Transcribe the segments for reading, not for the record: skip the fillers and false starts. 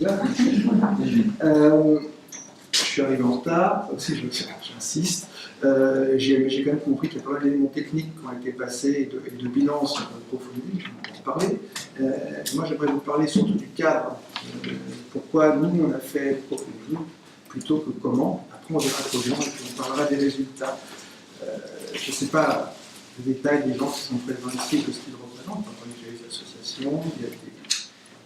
Là. Je suis arrivé en retard, aussi j'insiste. J'ai quand même compris qu'il y a pas mal d'éléments techniques qui ont été passés et de bilan sur l'approfondissement, j'en ai parlé. Moi, j'aimerais vous parler surtout du cadre. Pourquoi nous, on a fait approfondissement plutôt que comment. Après, on verra trop bien et puis on parlera des résultats. Je ne sais pas le détail des gens qui sont présents ici, que ce qu'ils représentent. Il y a des associations, il y a des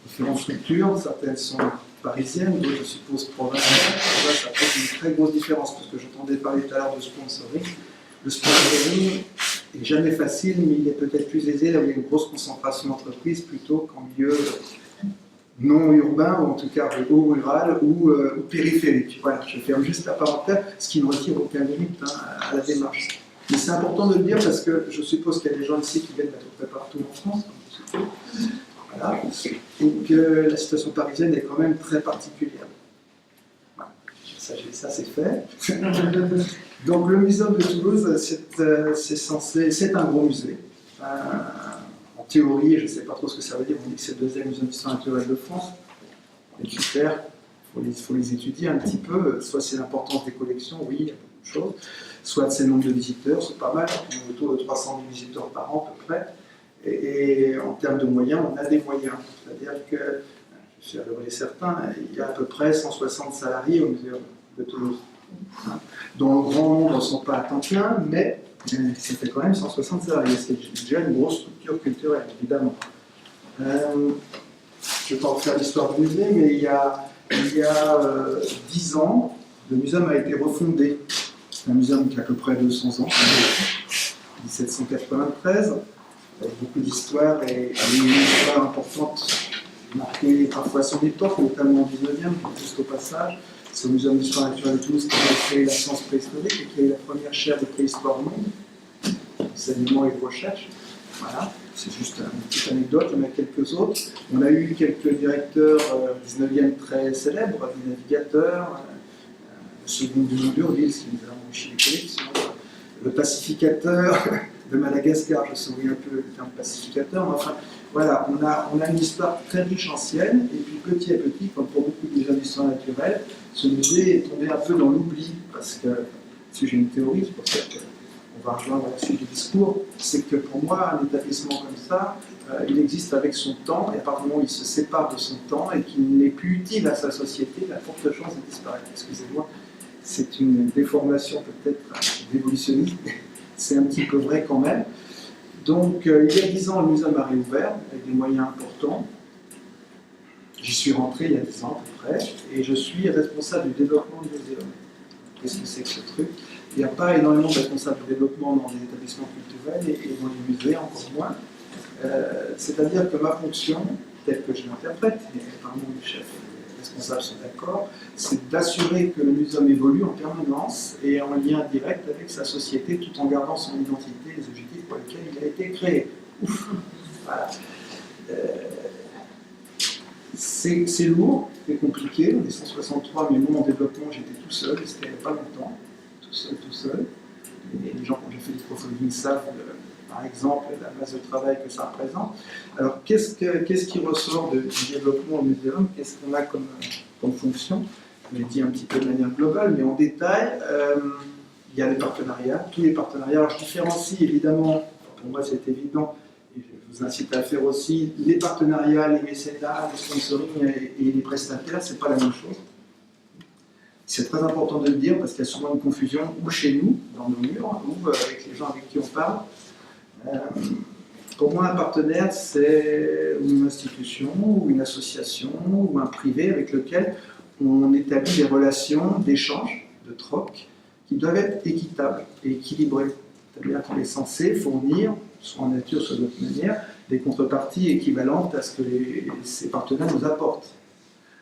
différentes structures, certaines sont parisiennes, d'autres, je suppose, provinciales. Là, ça fait une très grosse différence, parce que j'entendais parler tout à l'heure de sponsoring. Le sponsoring n'est jamais facile, mais il est peut-être plus aisé là où il y a une grosse concentration d'entreprises plutôt qu'en milieu non urbain, ou en tout cas ou rural, ou périphérique. Voilà, je ferme juste la parenthèse, ce qui ne retire aucun limite à la démarche. Mais c'est important de le dire parce que je suppose qu'il y a des gens ici qui viennent d'à peu près partout en France, voilà, et que la situation parisienne est quand même très particulière. Voilà. Ça c'est fait. Donc le Muséum de Toulouse, c'est un gros musée. En théorie, je ne sais pas trop ce que ça veut dire, on dit que c'est le deuxième musée d'histoire naturelle de France. Les critères, il faut les étudier un petit peu. Soit c'est l'importance des collections, oui, il y a beaucoup de choses. Soit c'est le nombre de visiteurs, c'est pas mal, on est autour de 300 000 visiteurs par an à peu près. Et en termes de moyens, on a des moyens. C'est-à-dire que, je vais faire certains, il y a à peu près 160 salariés au Muséum de Toulouse, dont le grand nombre ne sont pas à temps plein, mais c'était quand même 160 salariés. C'est déjà une grosse structure culturelle, évidemment. Je ne vais pas refaire l'histoire du musée, mais il y a 10 ans, le muséum a été refondé. C'est un muséum qui a à peu près 200 ans, 1793, avec beaucoup d'histoire et une histoire importante, marquée parfois son époque, notamment au 19e, juste au passage. C'est le Muséum d'histoire naturelle de Toulouse qui a créé la science préhistorique et qui a eu la première chaire de préhistoire au monde, enseignement et recherche. Voilà, c'est juste une petite anecdote, il y en a quelques autres. On a eu quelques directeurs 19e très célèbres, des navigateurs, le second du nom d'Urville, qui nous a enrichi les collections, le pacificateur de Madagascar, je souris un peu le terme pacificateur, mais enfin, voilà, on a une histoire très riche ancienne, et puis petit à petit, comme pour beaucoup de musées d'histoire naturelle, ce musée est tombé un peu dans l'oubli, parce que, si j'ai une théorie, c'est pour ça qu'on va rejoindre la suite du discours, c'est que pour moi, un établissement comme ça, il existe avec son temps, et à partir du moment où il se sépare de son temps et qu'il n'est plus utile à sa société, il a forte chance de disparaître. Excusez-moi, c'est une déformation peut-être d'évolutionniste, c'est un petit peu vrai quand même. Donc, il y a 10 ans, le muséum a réouvert avec des moyens importants. J'y suis rentré il y a 10 ans à peu près, et je suis responsable du développement du muséum. Qu'est-ce que c'est que ce truc? Il n'y a pas énormément de responsables de développement dans les établissements culturels et dans les musées, encore moins. C'est-à-dire que ma fonction, telle que je l'interprète, et apparemment les chefs et les responsables sont d'accord, c'est d'assurer que le muséum évolue en permanence et en lien direct avec sa société, tout en gardant son identité et les objectifs pour lesquels il a été créé. Ouf. Voilà. C'est lourd, c'est compliqué, on est 163, mais moi en développement j'étais tout seul, et c'était il n'y a pas longtemps, tout seul. Et les gens qui ont fait du profiling savent, par exemple, la masse de travail que ça représente. Alors qu'est-ce qui ressort du développement au muséum? Qu'est-ce qu'on a comme fonction? Je l'ai dit un petit peu de manière globale, mais en détail, il y a les partenariats, tous les partenariats. Alors je différencie évidemment, pour moi c'est évident, et je vous incite à faire aussi, les partenariats, les mécénats, les sponsoring et les prestataires, c'est pas la même chose. C'est très important de le dire parce qu'il y a souvent une confusion, ou chez nous, dans nos murs, ou avec les gens avec qui on parle. Pour moi, un partenaire, c'est une institution, ou une association, ou un privé avec lequel on établit des relations d'échange, de troc, qui doivent être équitables et équilibrées. C'est-à-dire qu'on est censé fournir, soit en nature, soit d'autre manière, des contreparties équivalentes à ce que ces partenaires nous apportent.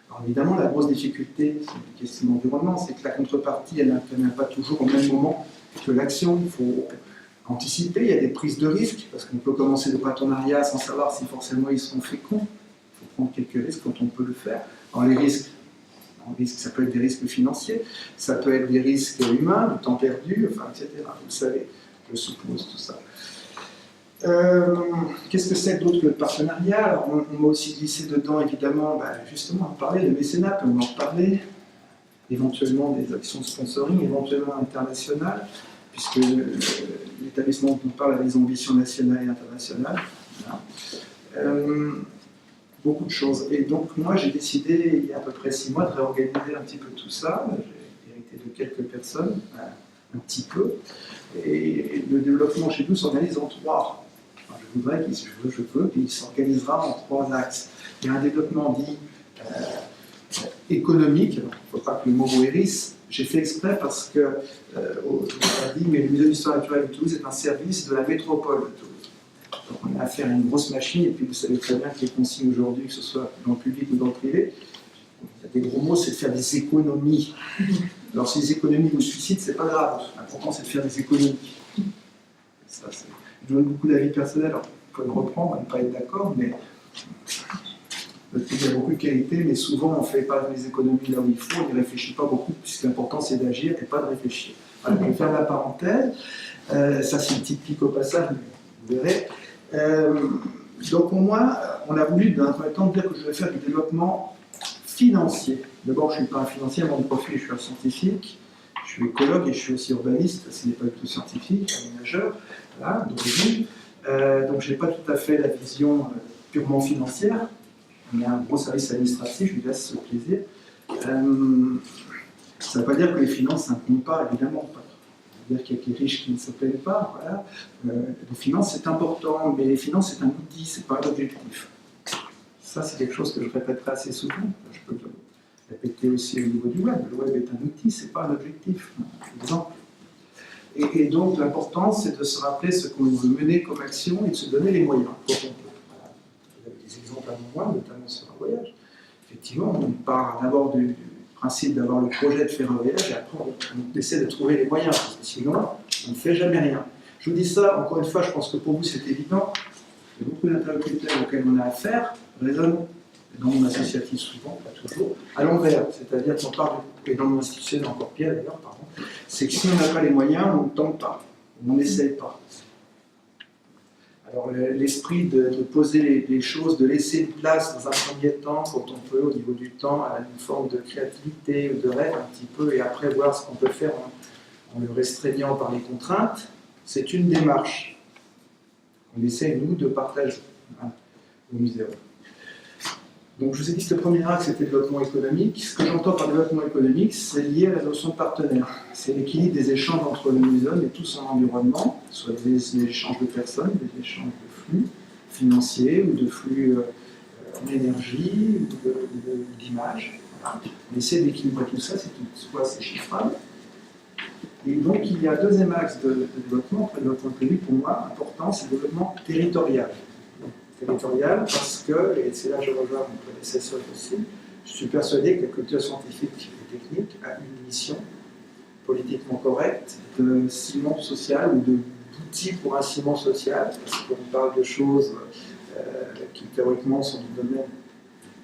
Alors évidemment, la grosse difficulté, c'est une question d'environnement, c'est que la contrepartie, elle n'intervient pas toujours au même moment que l'action. Il faut anticiper, il y a des prises de risques, parce qu'on peut commencer des partenariats sans savoir si forcément ils seront féconds. Il faut prendre quelques risques quand on peut le faire. Alors les risques, ça peut être des risques financiers, ça peut être des risques humains, du temps perdu, enfin, etc. Vous le savez, je suppose tout ça. Qu'est-ce que c'est d'autre que le partenariat? Alors, on m'a aussi glissé dedans, évidemment, justement, on parlait de mécénat, on va en reparler, éventuellement des actions de sponsoring, éventuellement internationales, puisque l'établissement dont on parle a des ambitions nationales et internationales. Voilà. Beaucoup de choses. Et donc, moi, j'ai décidé, il y a à peu près 6 mois, de réorganiser un petit peu tout ça. J'ai hérité de quelques personnes, un petit peu. Et le développement chez nous s'organise en 3. Enfin, je veux qu'il s'organisera en 3 axes. Il y a un développement dit économique. Il ne faut pas que le mot vous hérisse. J'ai fait exprès parce que, on a dit, mais le musée d'histoire naturelle de Toulouse est un service de la métropole de Toulouse. Donc on a affaire à une grosse machine, et puis vous savez très bien que les consignes aujourd'hui, que ce soit dans le public ou dans le privé, il y a des gros mots, c'est de faire des économies. Alors si les économies vous suicident, c'est pas grave. L'important, c'est de faire des économies. Ça, je donne beaucoup d'avis personnels, alors on peut le reprendre, ne pas être d'accord, mais il y a beaucoup de qualités, mais souvent on ne fait pas les économies là où il faut, on n'y réfléchit pas beaucoup, puisque l'important c'est d'agir et pas de réfléchir. Voilà, je vais faire la parenthèse. Ça, c'est une petite pique au passage, mais vous verrez. Donc pour moi, on a voulu dans un premier temps dire que je vais faire du développement financier. D'abord, je ne suis pas un financier, mon profil, je suis un scientifique, je suis écologue et je suis aussi urbaniste, ce n'est pas du tout scientifique, aménageur, voilà, d'origine. Donc je n'ai pas tout à fait la vision purement financière. On a un gros service administratif, je lui laisse ce plaisir. Ça ne veut pas dire que les finances, ça ne compte pas, évidemment. C'est-à-dire qu'il y a des riches qui ne se plaignent pas. Voilà. Les finances, c'est important, mais les finances, c'est un outil, ce n'est pas un objectif. Ça, c'est quelque chose que je répéterai assez souvent. Je peux le répéter aussi au niveau du web. Le web est un outil, ce n'est pas un objectif. Exemple. Et donc, l'important, c'est de se rappeler ce qu'on veut mener comme action et de se donner les moyens. Voilà. Vous avez des exemples à moi, notamment sur un voyage. Effectivement, on part d'abord du principe d'avoir le projet de faire un voyage et après on essaie de trouver les moyens, parce que sinon on ne fait jamais rien. Je vous dis ça, encore une fois, je pense que pour vous c'est évident. Il y a beaucoup d'interlocuteurs auxquels on a affaire, raisonnent dans le monde associatif souvent, pas toujours, à l'envers, c'est-à-dire qu'on part et dans le monde institutionnel encore pire d'ailleurs, pardon, c'est que si on n'a pas les moyens, on ne tente pas, on n'essaye pas. Alors l'esprit de poser les choses, de laisser une place dans un premier temps, quand on peut, au niveau du temps, à une forme de créativité ou de rêve un petit peu, et après voir ce qu'on peut faire en le restreignant par les contraintes, c'est une démarche qu'on essaie, nous, de partager au musée. Donc je vous ai dit que le premier axe c'était le développement économique. Ce que j'entends par développement économique, c'est lié à la notion de partenaire. C'est l'équilibre des échanges entre le muséum et tout son environnement, soit des échanges de personnes, des échanges de flux financiers ou de flux en énergie ou d'images. Voilà. On essaie d'équilibrer tout ça, c'est chiffrable. Et donc il y a un deuxième axe de développement, après le développement économique pour moi important, c'est le développement territorial. Territorial parce que, et c'est là que je rejoins mon prédécesseur aussi, je suis persuadé que la culture scientifique et technique a une mission politiquement correcte de ciment social ou d'outil pour un ciment social, parce qu'on parle de choses qui théoriquement sont du domaine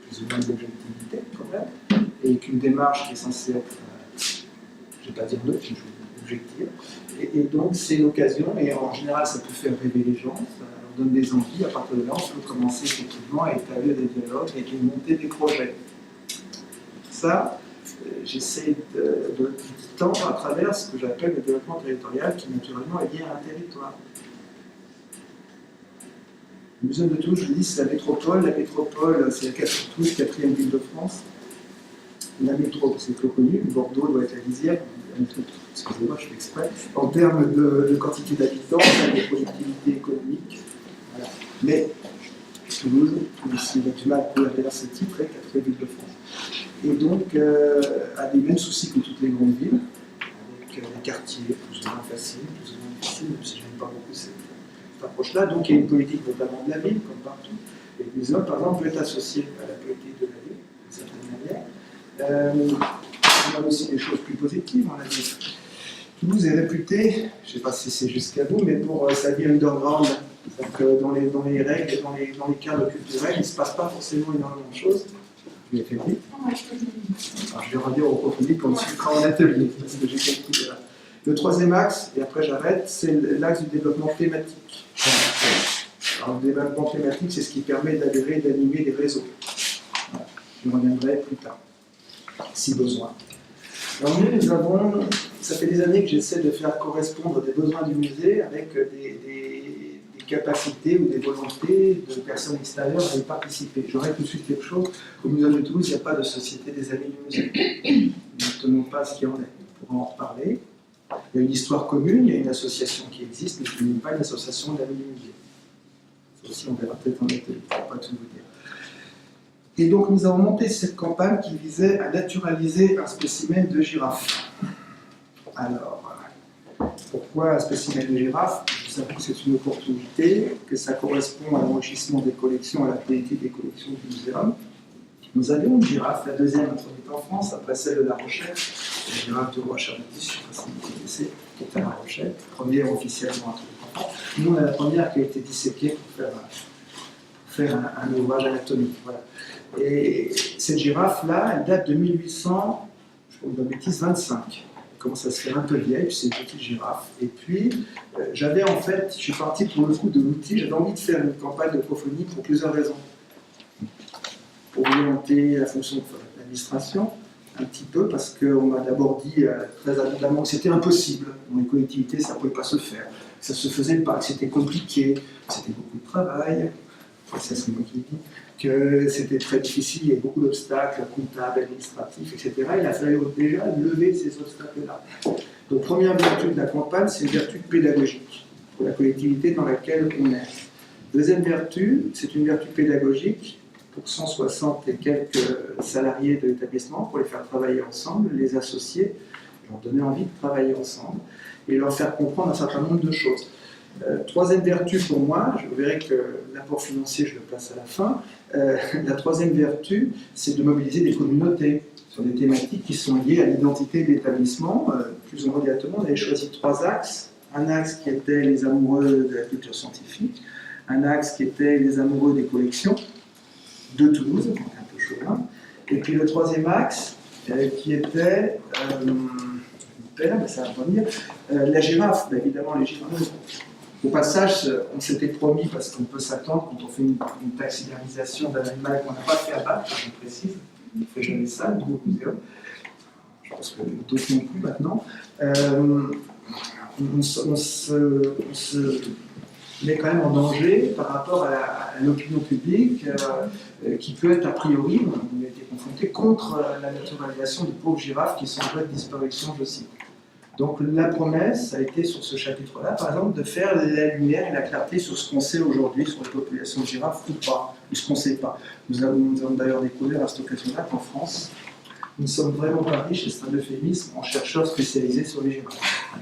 plus ou moins d'objectivité quand même, et qu'une démarche qui est censée être, je ne vais pas dire neutre, mais objective, et donc c'est l'occasion, et en général ça peut faire rêver les gens, donne des envies, à partir de là, on peut commencer effectivement à établir des dialogues et de monter des projets. Ça, j'essaie de tendre à travers ce que j'appelle le développement territorial, qui naturellement est lié à un territoire. Le musée de Toulouse, je vous dis, c'est la métropole. La métropole, c'est la Toulouse, 4e ville de France. La métropole, c'est peu connu. Bordeaux doit être la 10e. Excusez-moi, je fais exprès. En termes de quantité d'habitants, de productivité économique. Voilà. Mais Toulouse, il a du mal à courir derrière ce titre, 4e ville de France. Et donc, a les mêmes soucis que toutes les grandes villes, avec des quartiers plus ou moins faciles, plus ou moins difficiles, même si je n'aime pas beaucoup cette approche-là. Donc, il y a une politique notamment de la ville, comme partout. Et le muséum, par exemple, peut être associé à la politique de la ville, d'une certaine manière. On a aussi des choses plus positives, on a dit. Toulouse est réputée, je ne sais pas si c'est jusqu'à vous, mais pour sa vie underground. Donc, dans les règles et dans les cadres culturels, il ne se passe pas forcément énormément de choses. Je l'ai fait vite. Alors, je vais redire au profil qu'on discutera en atelier, parce que j'ai compris là. Le troisième axe, et après j'arrête, c'est l'axe du développement thématique. Alors, le développement thématique, c'est ce qui permet d'adhérer et d'animer des réseaux. Voilà. Je reviendrai plus tard, si besoin. Alors nous avons, ça fait des années que j'essaie de faire correspondre des besoins du musée avec des capacités ou des volontés de personnes extérieures à y participer. J'aurais tout de suite quelque chose. Au Musée de Toulouse, il n'y a pas de société des amis du musée. Nous ne tenons pas à ce qu'il y en est. On pourra en reparler. Il y a une histoire commune, il y a une association qui existe, mais qui n'est pas une association d'amis du musée. Ça aussi, on verra peut-être en atelier, je ne peux pas tout vous dire. Et donc, nous avons monté cette campagne qui visait à naturaliser un spécimen de girafe. Alors, pourquoi un spécimen de girafe? Je sais que c'est une opportunité, que ça correspond à l'enrichissement des collections, à la politique des collections du muséum. Nous avions une girafe, la deuxième introduite en France, après celle de La Rochelle, la girafe de Roi-Charles-X, je ne sais pas si vous connaissez, qui est à La Rochelle, première officiellement introduite en France. Nous, on a la première qui a été disséquée pour faire un ouvrage anatomique. Voilà. Et cette girafe-là, elle date de 1800, je crois que de bêtise, 25. Elle commence à se faire un peu vieille, puis c'est une petite girafe. Et puis, j'avais en fait, je suis parti pour le coup de l'outil, j'avais envie de faire une campagne de cophonie pour plusieurs raisons. Pour orienter la fonction de l'administration, un petit peu, parce qu'on m'a d'abord dit très abondamment que c'était impossible. Dans les collectivités, ça ne pouvait pas se faire. Ça ne se faisait pas, que c'était compliqué, que c'était beaucoup de travail. Enfin, ça, c'est moi qui le dis. Que c'était très difficile, il y avait beaucoup d'obstacles comptables, administratifs, etc. Il a fallu déjà lever ces obstacles-là. Donc, première vertu de la campagne, c'est une vertu pédagogique pour la collectivité dans laquelle on est. Deuxième vertu, c'est une vertu pédagogique pour 160 et quelques salariés de l'établissement, pour les faire travailler ensemble, les associer, leur donner envie de travailler ensemble et leur faire comprendre un certain nombre de choses. Troisième vertu pour moi, je verrai que l'apport financier, je le place à la fin. La troisième vertu, c'est de mobiliser des communautés sur des thématiques qui sont liées à l'identité de l'établissement. Plus ou moins directement, on avait choisi 3 axes. Un axe qui était les amoureux de la culture scientifique, un axe qui était les amoureux des collections de Toulouse, donc un peu chauvin, et puis le troisième axe qui était, ça va venir, la girafe, évidemment les girafes. Au passage, on s'était promis, parce qu'on peut s'attendre quand on fait une taxidermisation d'un animal qu'on n'a pas fait abattre, je précise, on ne fait jamais ça, nous au muséum, je pense que d'autres non plus maintenant, on se met quand même en danger par rapport à l'opinion publique qui peut être a priori, on a été confronté, contre la naturalisation de pauvres girafes qui sont en voie de disparition, je cite. Donc la promesse a été sur ce chapitre-là, par exemple, de faire la lumière et la clarté sur ce qu'on sait aujourd'hui sur les populations de girafes ou pas, ou ce qu'on ne sait pas. Nous avons d'ailleurs découvert à cette occasion-là qu'en France, nous ne sommes vraiment pas riches, et c'est un euphémisme, en chercheurs spécialisés sur les girafes.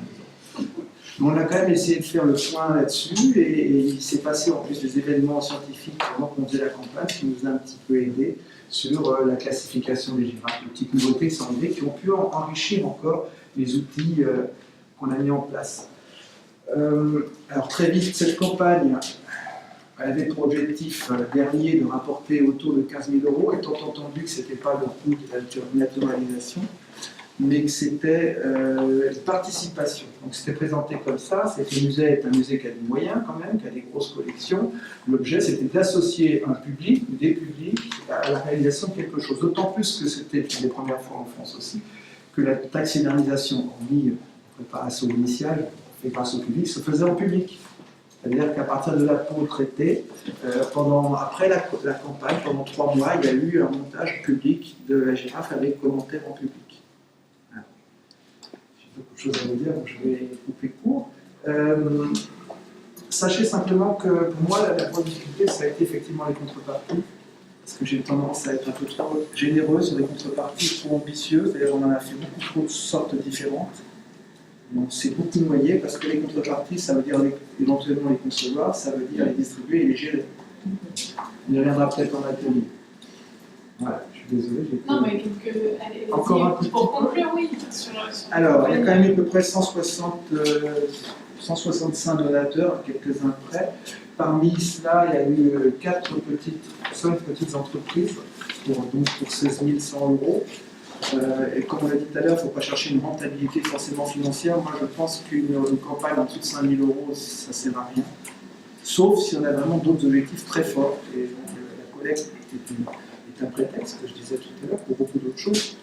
On a quand même essayé de faire le point là-dessus, et il s'est passé en plus des événements scientifiques pendant qu'on faisait la campagne, qui nous a un petit peu aidé sur la classification des girafes, les petites nouveautés qui sont arrivées, qui ont pu enrichir encore les outils qu'on a mis en place. Alors très vite, cette campagne avait pour objectif dernier de rapporter autour de 15 000 €, étant entendu que ce n'était pas le coût de la naturalisation, mais que c'était une participation. Donc c'était présenté comme ça, le musée est un musée qui a des moyens quand même, qui a des grosses collections. L'objet c'était d'associer un public ou des publics à la réalisation de quelque chose. D'autant plus que c'était une des premières fois en France aussi, que la taxidermisation, hormis préparation initiale, et grâce au public, se faisait en public. C'est-à-dire qu'à partir de la peau traitée, après la campagne, pendant 3 mois, il y a eu un montage public de la girafe avec commentaires en public. Voilà. J'ai beaucoup de choses à vous dire, donc je vais couper court. Sachez simplement que pour moi, la grande difficulté, ça a été effectivement les contreparties. Parce que j'ai tendance à être un peu trop généreux sur des contreparties trop ambitieuses. D'ailleurs, on en a fait beaucoup trop de sortes différentes. On s'est beaucoup noyé parce que les contreparties, ça veut dire éventuellement les concevoir, ça veut dire les distribuer et les gérer. On y reviendra peut-être en atelier. Voilà, je suis désolé. Non, mais quelques. Allez, encore un peu. Pour conclure, oui. Alors, il y a quand même eu à peu près 165 donateurs, quelques-uns près. Parmi cela, il y a eu 5 petites entreprises pour 16 100 €. Et comme on l'a dit tout à l'heure, il ne faut pas chercher une rentabilité forcément financière. Moi, je pense qu'une campagne en dessous de 5 000 €, ça ne sert à rien. Sauf si on a vraiment d'autres objectifs très forts. Et donc, la collecte est un prétexte, que je disais tout à l'heure, pour beaucoup d'autres choses.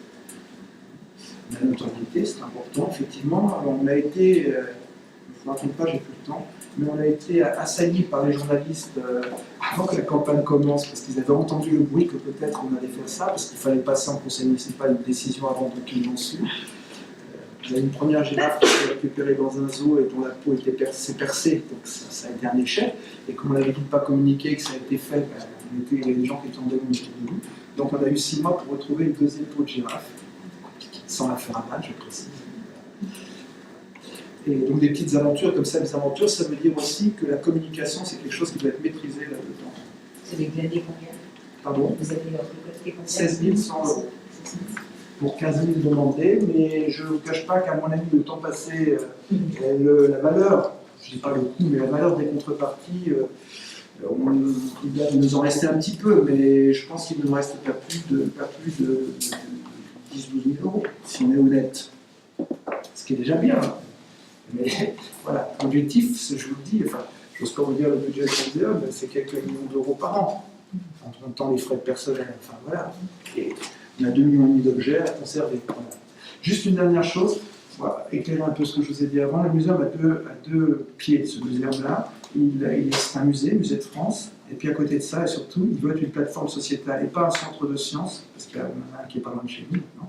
La notoriété, c'est important, effectivement. Alors, on a été, je ne vous raconte pas, j'ai plus le temps, mais on a été assaillis par les journalistes avant que la campagne commence, parce qu'ils avaient entendu le bruit que peut-être on allait faire ça, parce qu'il fallait passer en conseil municipal une décision avant qu'ils l'ont su. Il y a une première girafe qui a été récupérée dans un zoo et dont la peau s'est percée, donc ça a été un échec. Et comme on avait dit de ne pas communiquer, que ça a été fait, il y avait des gens qui étaient en demande autour de nous. Donc on a eu 6 mois pour retrouver une deuxième peau de girafe, sans la faire à mal, je précise. Et donc des petites aventures comme ça, des aventures, ça veut dire aussi que la communication, c'est quelque chose qui doit être maîtrisé là-dedans. Vous avez gagné combien? Pardon? Vous avez récolté combien? 16 100 € pour 15 000 demandés, mais je ne vous cache pas qu'à mon avis, le temps passé, la valeur, je ne dis pas le coût, mais la valeur des contreparties, il nous en restait un petit peu, mais je pense qu'il ne nous reste pas plus de 10 000 à 12 000 €, si on est honnête. Ce qui est déjà bien. Mais voilà, l'objectif, je vous le dis, enfin, je n'ose pas vous dire le budget de la mais c'est quelques millions d'euros par an, en comptant les frais personnels. Enfin voilà. Et on a 2,5 millions d'objets à conserver. Voilà. Juste une dernière chose, voilà, éclairer un peu ce que je vous ai dit avant. Le muséum a deux pieds, ce muséum-là. C'est un musée de France, et puis à côté de ça, et surtout, il doit être une plateforme sociétale et pas un centre de sciences, parce qu'il y en a un qui est pas loin de chez nous, non,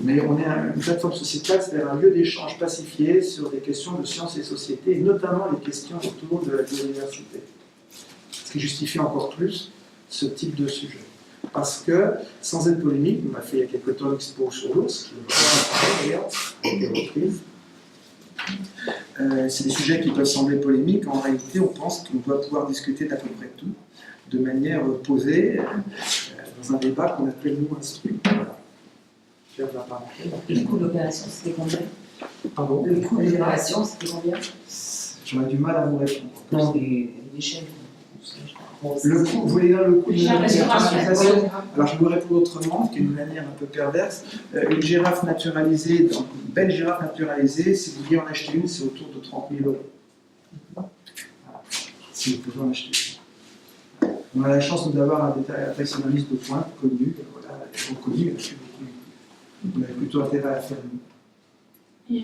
mais on est une plateforme sociétale, c'est-à-dire un lieu d'échange pacifié sur des questions de sciences et société, et notamment les questions autour de la biodiversité. Ce qui justifie encore plus ce type de sujet. Parce que, sans être polémique, on a fait il y a quelques temps l'expo sur l'ours, qui est vraiment des reprises. C'est des sujets qui peuvent sembler polémiques. En réalité, on pense qu'on doit pouvoir discuter d'à peu près tout, de manière posée, dans un débat qu'on appelle nous instruit. Voilà. Et le coût de l'opération, c'était combien? Pardon? Le coût de l'opération, c'était combien? J'aurais du mal à vous répondre. Non, mais l'échelle. Le coût, vous voulez dire le coût de La naturalisation? Alors je vais vous répondre autrement, qui est une manière un peu perverse. Une girafe naturalisée, donc une belle girafe naturalisée, si vous vouliez en acheter une, c'est autour de 30 000 €. Voilà. Si vous pouvez en acheter une. On a la chance d'avoir un taxidermiste de pointe connu, voilà, connu, il a plus beaucoup. On avait plutôt intérêt à la faire nous. Et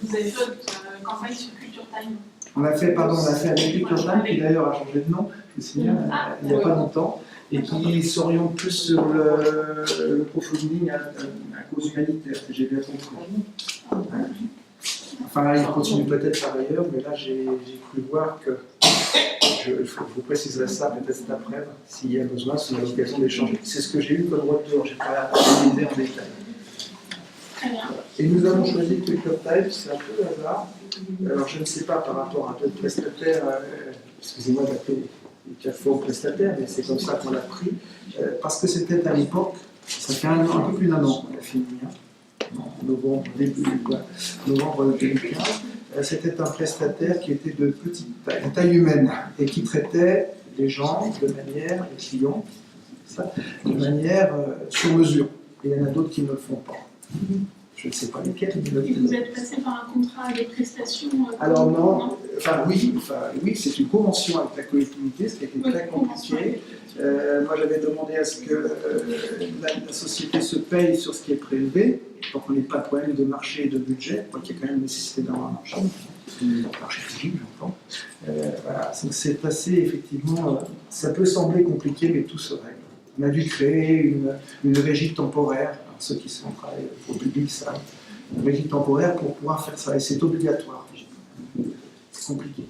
vous avez fait votre campagne sur Culture Time. On l'a fait avec Culture Time, qui d'ailleurs a changé de nom, je me souviens, il n'y a pas longtemps, et qui s'oriente plus sur le crowdfunding à cause humanitaire, si j'ai bien compris. Enfin, il continue peut-être par ailleurs, mais là j'ai cru voir que, je vous préciserai ça peut-être cet après, s'il y a besoin, si on a l'occasion d'échanger. C'est ce que j'ai eu comme retour, j'ai pas analysé en détail. Très bien. Et nous avons choisi Culture Time, c'est un peu le hasard. Alors je ne sais pas par rapport à d'autres prestataires, excusez-moi d'appeler les CAFO prestataires, mais c'est comme ça qu'on l'a pris, parce que c'était à l'époque, ça fait un peu plus d'un an qu'on a fini, en novembre, novembre 2015, c'était un prestataire qui était de petite taille humaine et qui traitait les gens de manière, les clients, de manière sur mesure. Et il y en a d'autres qui ne le font pas. Je ne sais pas lesquels. Et vous êtes passé par un contrat de prestation? Alors non, oui, c'est une convention avec la collectivité, ce qui a été très compliqué. Moi j'avais demandé à ce que la société se paye sur ce qui est prélevé, pour qu'on n'ait pas de problème de marché et de budget, quoi qu'il y ait quand même nécessité d'avoir un marché. Marché physique, j'entends. Voilà, donc c'est assez effectivement, ça peut sembler compliqué, mais tout se règle. On a dû créer une régie temporaire. Ceux qui sont travaillés au public savent, une régie temporaire pour pouvoir faire ça, et c'est obligatoire. C'est compliqué.